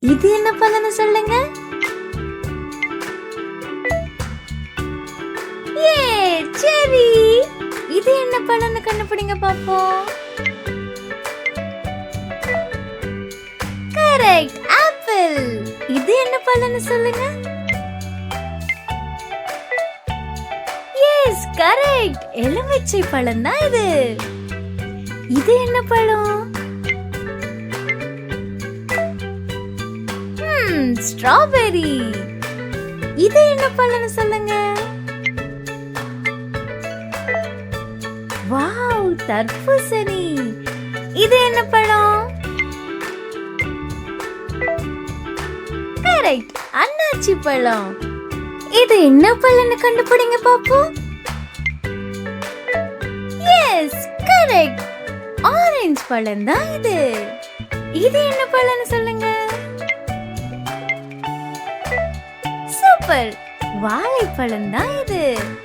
இது என்ன பழம்னு சொல்லுங்க. ஏ செரி. இது என்ன பழம்னு கண்டுபிடிங்க பாப்போம். Correct, apple. இது என்ன பழம்னு சொல்லுங்க. எஸ், கரெக்ட், எலுமிச்சை பழம் தான் இது. இது என்ன பழம்? ஸ்ட்ராபெரி. இது என்ன பழம்னு சொல்லுங்க. வாவ், தர்பூசணி. இது என்ன பழம்? கரெக்ட், அன்னாச்சி பழம். இது என்ன பழம்னு கண்டுபிடிங்க பாப்போம். எஸ், கரெக்ட், ஆரஞ்சு பழம் தான் இது. இது என்ன பழம்னு சொல்லுங்க. சூப்பர், வாழைப்பழம் தான் இது.